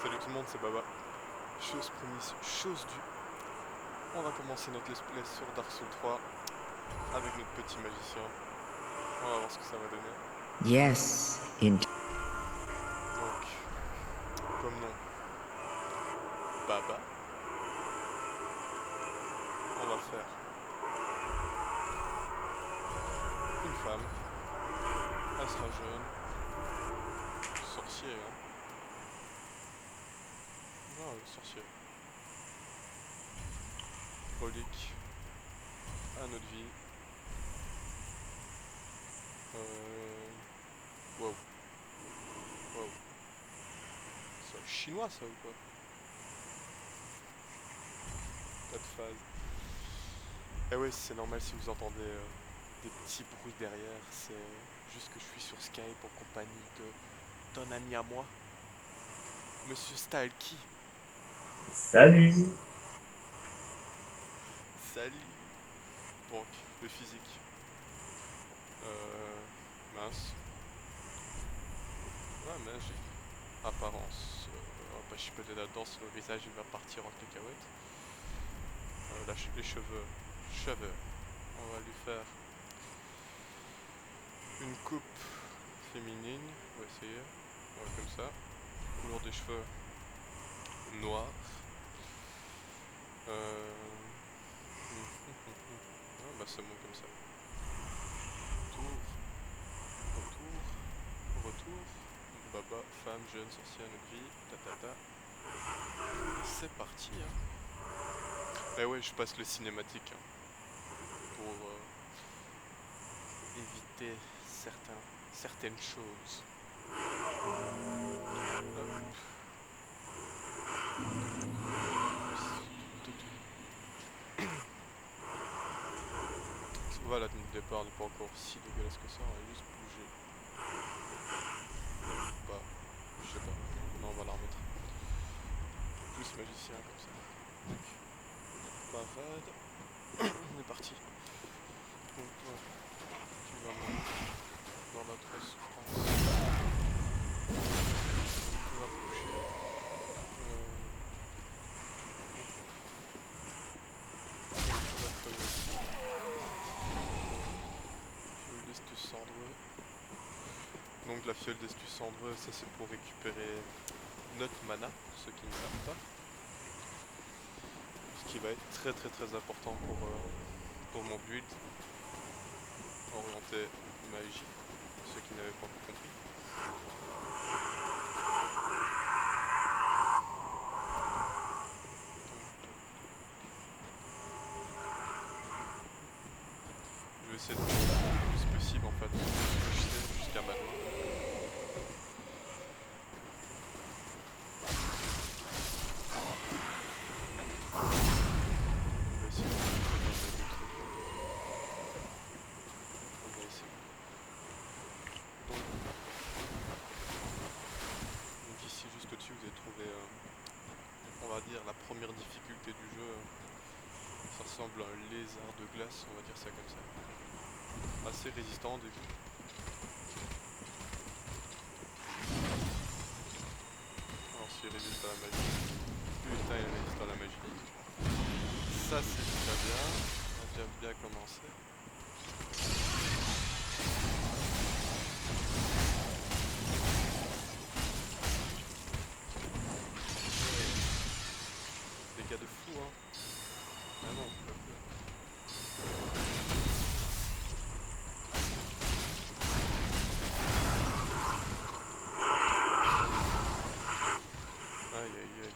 Salut tout le monde, c'est Baba. Chose promise, chose due. On va commencer notre let's play sur Dark Souls 3 avec notre petit magicien. On va voir ce que ça va donner. Yes, in Donc, comme nom, Baba. On va faire une femme. Elle sera jeune. Sorcier, hein. Non, sorcier. Relique. À notre vie. Wow. Wow. C'est chinois ça ou quoi? Pas de phase. Eh ouais, c'est normal si vous entendez des petits bruits derrière. C'est juste que je suis sur Skype en compagnie d'un ami à moi, Monsieur Stalky. Salut! Salut. Donc, le physique. Mince. Ouais, magique. Apparence. On va pas chipoter là-dedans, sinon le visage il va partir en cacahuète. Les cheveux. Cheveux. On va lui faire une coupe féminine. On va essayer. Ouais, comme ça. Couleur des cheveux noir. Ah bah c'est bon comme ça. Tour, retour, retour. Baba, femme, jeune, sorcière, notre vie, tatata. C'est parti hein. Bah ouais, je passe le cinématique hein, pour éviter certaines choses. Hop. Voilà, le départ n'est pas encore si dégueulasse que ça, on va juste bouger. Bah, je sais pas. Non, on va la remettre. Plus magicien comme ça. Tac. Parade. On est parti. Donc toi, tu vas mourir dans notre souffrance. Tu vas bouger. Tu vas crever aussi. Fiole d'estus cendreux. Donc la fiole d'estus cendreux, ça c'est pour récupérer notre mana, pour ceux qui ne savent pas. Ce qui va être très important pour mon build. Orienté magie, pour ceux qui n'avaient pas compris. Je vais essayer de faire le plus possible en fait de ce que je sais jusqu'à maintenant. On va essayer de faire des trucs. On va essayer. Donc ici juste au-dessus vous avez trouvé on va dire la première difficulté du jeu. Ça ressemble à un lézard de glace, on va dire ça comme ça. Assez résistant au début. Alors s'il résiste à la magie. Putain il résiste à la magie. Ça c'est déjà bien. On a déjà bien commencé. Des gars de fou hein. Ah non, pas plus. Aïe aïe aïe aïe.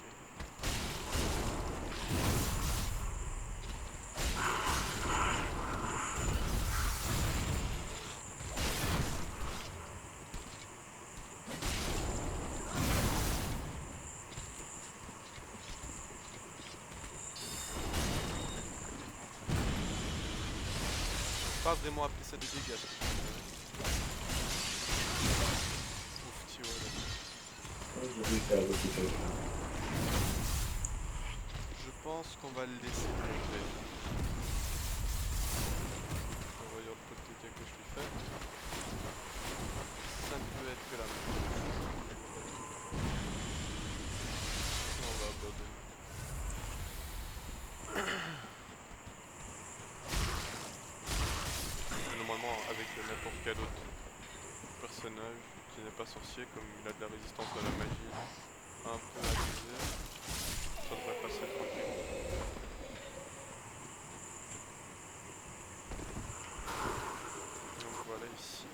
Pas vraiment appeler ça des dégâts. Ouf, tu vois là. Je pense qu'on va le laisser tomber. En voyant le peu de dégâts que je lui fais. Ça ne peut être que la même. personnage qui n'est pas sorcier, comme il a de la résistance à la magie un peu abusée, ça devrait passer tranquille. Donc voilà, ici,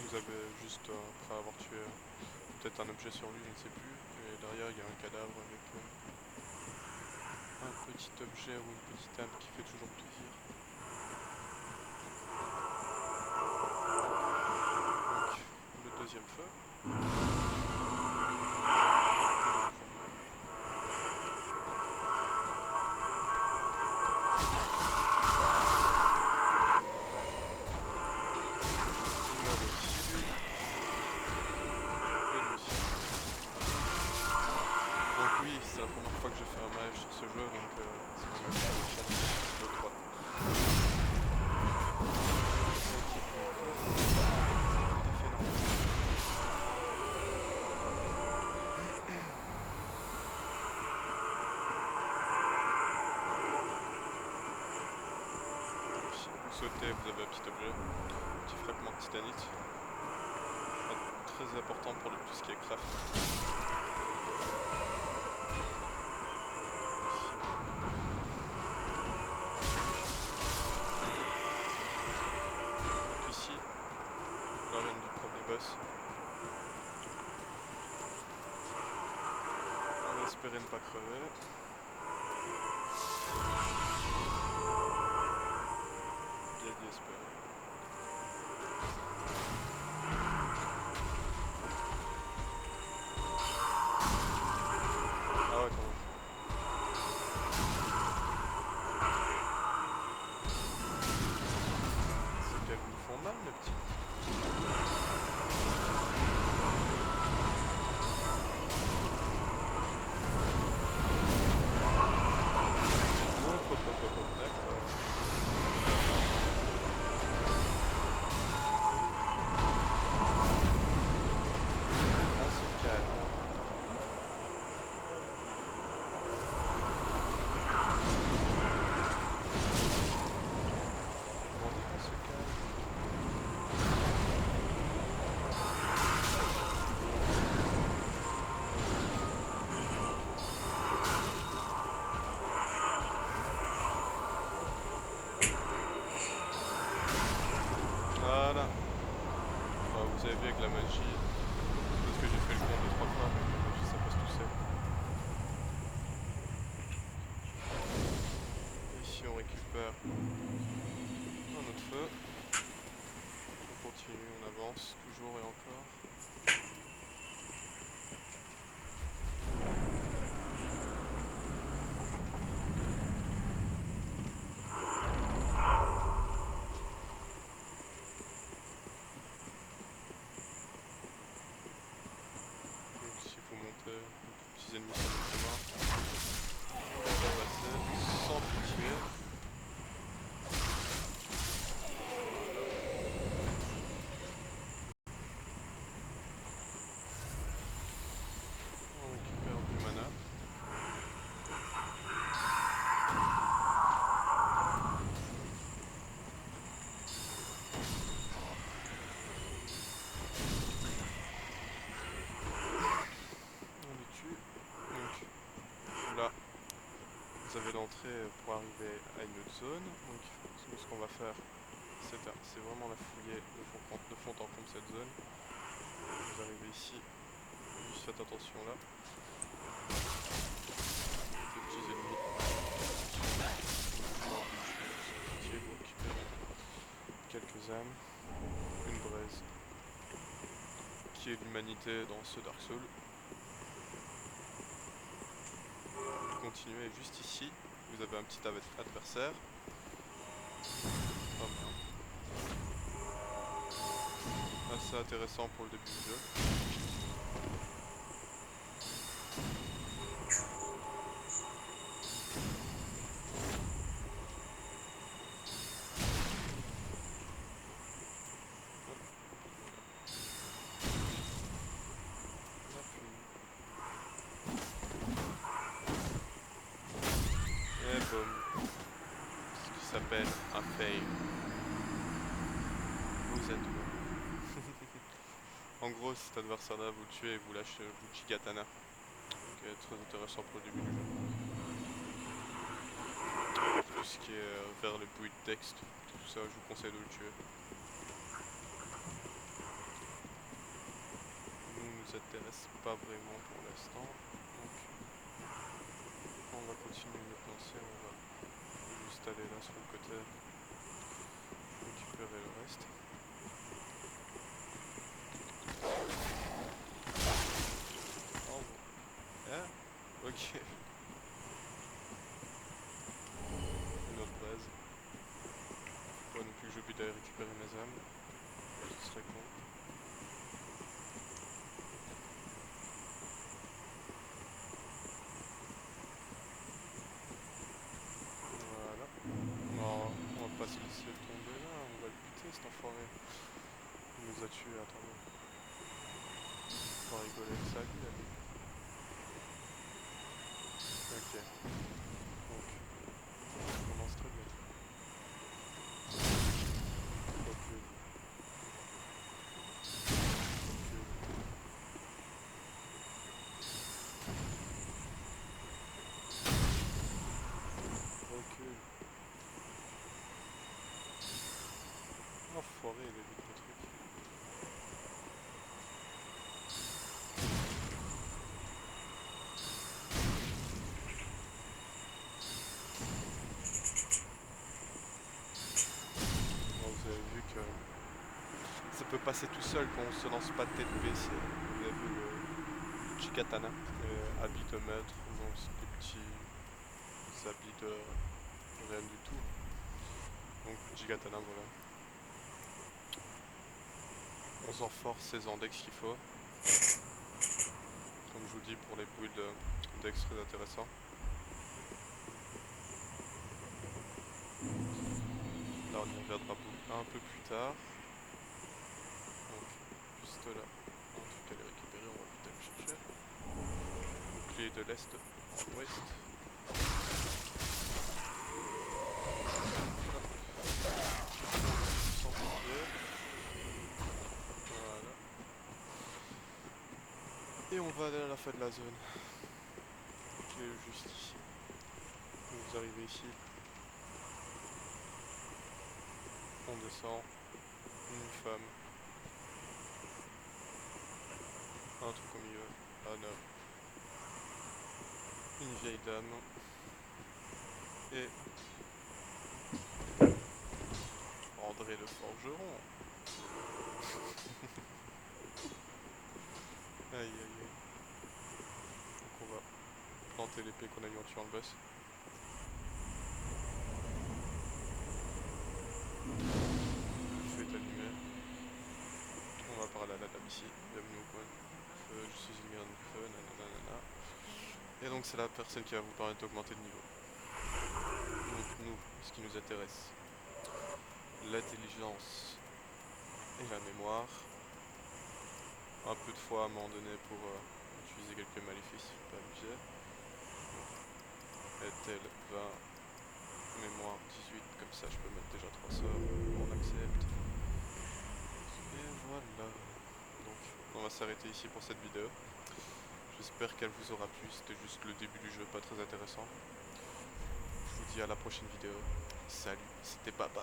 vous avez juste, après avoir tué peut-être un objet sur lui, je ne sais plus, et derrière il y a un cadavre avec un petit objet ou une petite âme qui fait toujours plaisir. Donc le deuxième feu. Donc oui, c'est la première fois que je fais un mage sur ce jeu, donc c'est quand même le 3. Si vous sautez, vous avez un petit objet, un petit fragment de titanite. Très important pour tout ce qui est craft. Donc ici, l'arène du premier boss. On va espérer ne pas crever. Bien d'y espérer. Ah ouais, quand même. C'est qu'elles nous font mal, les petits. Voilà. Enfin, vous avez vu avec la magie, parce que j'ai fait le compte 2-3 fois, mais la magie ça passe tout seul. Ici on récupère un autre feu. On continue, on avance, toujours et encore. Donc ici il faut monter, les petits ennemis sur le chemin. On va passer sans pitié. On récupère du mana. On les tue. Donc là, vous avez l'entrée pour arriver à une autre zone. Donc nous, ce qu'on va faire, c'est vraiment la fouiller de fond en comble cette zone. Vous arrivez ici, juste faites attention là. Des petits ennemis. Pitié, vous récupérez quelques âmes, une braise, qui est l'humanité dans ce Dark Souls. Vous continuez juste ici, vous avez un petit adversaire. Hop. Assez intéressant pour le début du jeu. Et boum. Ce qui s'appelle un fail. Vous êtes bon. En gros, cet adversaire-là, vous le tuez et vous lâchez l'Uchigatana, qui est très intéressant pour le début du jeu. Tout ce qui est vers le bruit de texte, tout ça, je vous conseille de le tuer. Nous intéresse pas vraiment pour l'instant, donc on va continuer notre lancée, on va juste aller là sur le côté, récupérer le reste. Oh, hein? Ok. Une autre base. Faut pas non plus que j'oublie d'aller récupérer mes âmes, ce serait con. Voilà. Non, on va pas se laisser tomber là, on va le buter cet enfoiré. Il nous a tués, attendez. Faut pas rigoler avec ça, lui, allez. Ok. Donc, ça commence très bien. Recule. Recule. Recule. Enfoiré, il évite le truc. Bon, vous avez vu que ça peut passer tout seul quand on se lance pas de tête baissée. Vous avez vu le Chikatana, habit de maître, non, c'est des petits habits de rien du tout. Donc Chikatana, voilà. On s'enforce ses index qu'il faut. Comme je vous dis, pour les builds dex très intéressants. Là on y reviendra un peu plus tard. Donc juste là, un truc à aller récupérer, on va vite aller le chercher. Bouclier de l'est en ouest. Sans bouclier. Voilà. Et on va aller à la fin de la zone. Qui est juste ici. Donc vous arrivez ici. On descend. Une femme. Un truc au milieu. Un homme. Une vieille dame. Et André le forgeron. Aïe aïe aïe. Donc on va planter l'épée qu'on a eu en tuant le boss. Le feu est allumé. On va parler à la dame ici. Bienvenue au coin du feu. Je suis une graine de feu. Nanana. Et donc c'est la personne qui va vous permettre d'augmenter de niveau. Donc nous, ce qui nous intéresse, l'intelligence et la mémoire. Un peu de foi à un moment donné pour utiliser quelques maléfices, pas abusé. Est-elle 20, mémoire 18, comme ça je peux mettre déjà 3 sorts, on accepte. Et voilà. Donc on va s'arrêter ici pour cette vidéo. J'espère qu'elle vous aura plu, c'était juste le début du jeu, pas très intéressant. Je vous dis à la prochaine vidéo. Salut, c'était Baba.